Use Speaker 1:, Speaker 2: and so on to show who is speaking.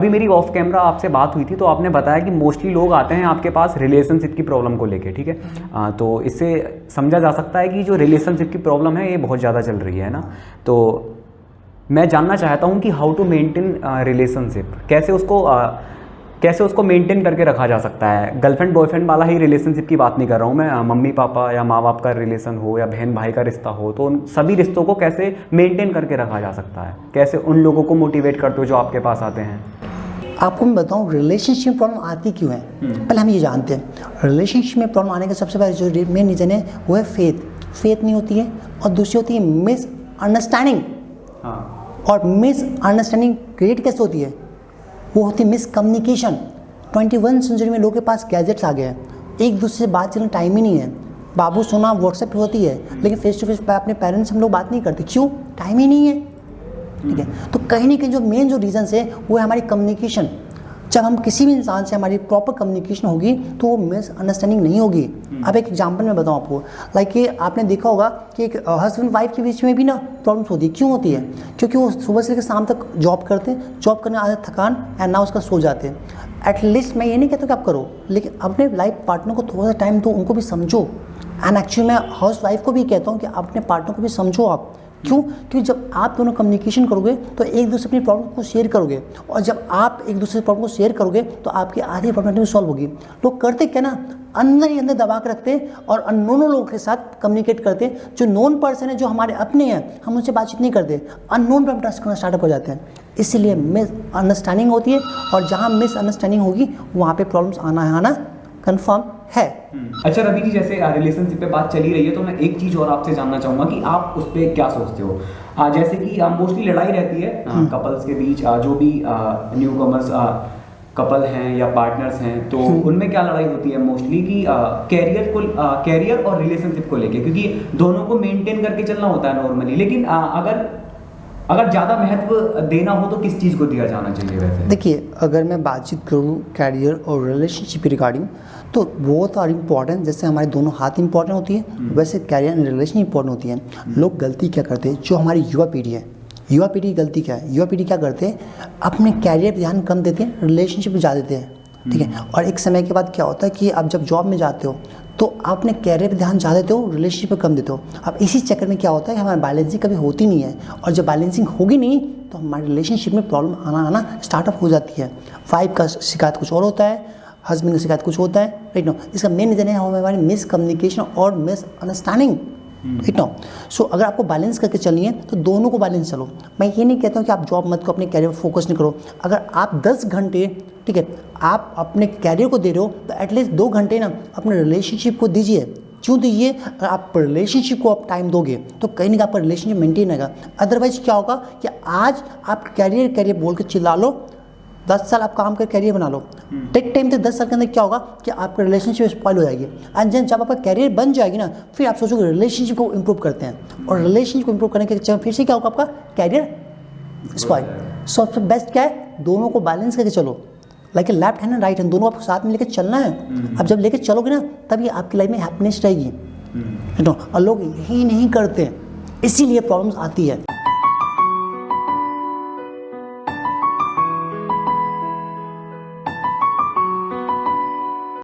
Speaker 1: अभी मेरी of camera आपसे बात हुई थी तो आपने बताया कि मोस्टली लोग आते हैं आपके पास रिलेशनशिप की प्रॉब्लम को लेके, ठीक है। तो इससे समझा जा सकता है कि जो रिलेशनशिप की प्रॉब्लम है ये बहुत ज़्यादा चल रही है ना। तो मैं जानना चाहता हूँ कि हाउ टू मेंटेन रिलेशनशिप, कैसे उसको मेंटेन करके रखा जा सकता है। गर्लफ्रेंड बॉयफ्रेंड वाला ही रिलेशनशिप की बात नहीं कर रहा हूँ मैं, मम्मी पापा या माँ बाप का रिलेशन हो या बहन भाई का रिश्ता हो, तो उन सभी रिश्तों को कैसे मेंटेन करके रखा जा सकता है, कैसे उन लोगों को मोटिवेट करते हो जो आपके पास आते हैं।
Speaker 2: आपको मैं बताऊं रिलेशनशिप में प्रॉब्लम आती क्यों है। पहले हम ये जानते हैं रिलेशनशिप में प्रॉब्लम आने का सबसे पहले जो मेन रीज़न है वो है फेथ नहीं होती है, और दूसरी होती है मिसअंडरस्टैंडिंग। और मिसअंडरस्टैंडिंग क्रिएट कैसे होती है, वो होती है मिसकम्युनिकेशन। 21 सेंचुरी में लोगों के पास गैजेट्स आ गए हैं, एक दूसरे से बात करने टाइम ही नहीं है। बाबू सोना व्हाट्सएप पे होती है, लेकिन फेस टू फेस अपने पेरेंट्स से हम लोग बात नहीं करते, क्यों? टाइम ही नहीं है, ठीक है। तो कहीं ना कहीं जो मेन जो रीज़न है वो है हमारी कम्युनिकेशन। जब हम किसी भी इंसान से हमारी प्रॉपर कम्युनिकेशन होगी तो वो मिसअंडरस्टैंडिंग नहीं होगी। अब एक एग्जांपल मैं बताऊं आपको, लाइक कि आपने देखा होगा कि एक हस्बैंड वाइफ के बीच में भी ना प्रॉब्लम्स होती है। क्यों होती है? क्योंकि वो सुबह से लेकर शाम तक जॉब करते हैं, जॉब करने आधे थकान एंड ना उसका सो जाते हैं। एटलीस्ट मैं ये नहीं कहता कि आप करो, लेकिन अपने लाइफ पार्टनर को थोड़ा सा टाइम दो, उनको भी समझो। एंड एक्चुअली मैं हाउस वाइफ को भी कहता हूँ कि अपने पार्टनर को भी समझो आप। क्यों? क्योंकि जब आप दोनों कम्युनिकेशन करोगे तो एक दूसरे अपनी प्रॉब्लम को शेयर करोगे, और जब आप एक दूसरे प्रॉब्लम को शेयर करोगे तो आपकी आधी प्रॉब्लम भी सॉल्व होगी। लोग करते क्या ना, अंदर ही अंदर दबा के रखते और अननोन लोगों के साथ कम्युनिकेट करते। जो नोन पर्सन है, जो हमारे अपने हैं, हम उनसे बातचीत नहीं करते, अननोन पर हम ट्रस्ट करना स्टार्टअप हो जाते हैं। इसीलिए मिसअंडरस्टैंडिंग होती है, और जहाँ मिसअंडरस्टैंडिंग होगी वहाँ पे प्रॉब्लम्स आना कन्फर्म है।
Speaker 1: अच्छा रवि जी, जैसे रिलेशनशिप पे बात चली रही है तो मैं एक चीज़ और आपसे जानना चाहूँगा कि आप उस पर क्या सोचते हो। जैसे कि मोस्टली लड़ाई रहती है कपल्स के बीच, जो भी न्यू कमर्स कपल हैं या पार्टनर्स हैं, तो उनमें क्या लड़ाई होती है मोस्टली कि कैरियर और रिलेशनशिप को लेके, क्योंकि दोनों को मेंटेन करके चलना होता है नॉर्मली। लेकिन अगर ज़्यादा महत्व देना हो तो किस चीज़ को दिया जाना चाहिए वैसे?
Speaker 2: देखिए, अगर मैं बातचीत करूँ कैरियर और रिलेशनशिप रिगार्डिंग, तो बहुत आर इम्पॉर्टेंट। जैसे हमारे दोनों हाथ इंपॉर्टेंट होती है, वैसे कैरियर एंड रिलेशन इंपॉर्टेंट होती है। लोग गलती क्या करते हैं, जो हमारी युवा पीढ़ी है, युवा पीढ़ी की गलती क्या है, युवा पीढ़ी क्या करते हैं, अपने कैरियर पर ध्यान कम देते हैं, रिलेशनशिप पर ज़्यादा देते हैं, ठीक है। और एक समय के बाद क्या होता है कि आप जब जॉब में जाते हो तो आप अपने कैरियर पर ध्यान ज़्यादा देते हो, रिलेशनशिप पर कम देते हो। अब इसी चक्कर में क्या होता है कि हमारी बैलेंसिंग कभी होती नहीं है, और जब बैलेंसिंग होगी नहीं तो हमारे रिलेशनशिप में प्रॉब्लम आना स्टार्टअप हो जाती है। वाइफ का शिकायत कुछ और होता है, हस्बैंड की शिकायत कुछ होता है, राइट नो। इसका मेन रीज़न है हमारी मिसकम्युनिकेशन और मिसअंडरस्टैंडिंग, राइट नो। सो अगर आपको बैलेंस करके चलनी है तो दोनों को बैलेंस चलो। मैं ये नहीं कहता हूँ कि आप जॉब मत करो, अपने कैरियर पर फोकस नहीं करो। अगर आप 10 घंटे, ठीक है, आप अपने कैरियर को दे रहे हो तो एटलीस्ट 2 घंटे ना अपने रिलेशनशिप को दीजिए। क्यों दीजिए? अगर आप रिलेशनशिप को आप टाइम दोगे तो कहीं ना आपका रिलेशनशिप मेंटेन रहेगा। अदरवाइज क्या होगा कि आज आप कैरियर बोल के चिल्ला लो, 10 साल आप काम कर कैरियर बना लो, टेक टाइम तक 10 साल के अंदर क्या होगा कि आपका रिलेशनशिप स्पॉइल हो जाएगी। एंड जब आपका कैरियर बन जाएगी ना, फिर आप सोचोगे रिलेशनशिप को इंप्रूव करते हैं, और रिलेशनशिप को इंप्रूव करने के चक्कर फिर से क्या होगा, आपका कैरियर स्पॉइल। सबसे बेस्ट क्या है, दोनों को बैलेंस करके चलो। Like left hand and right hand, दोनों आपको साथ में लेकर चलना है। अब जब लेकर चलोगे ना तभी आपकी लाइफ में हैप्पीनेस रहेगी। और लोग यही नहीं करते, इसीलिए प्रॉब्लम्स आती है।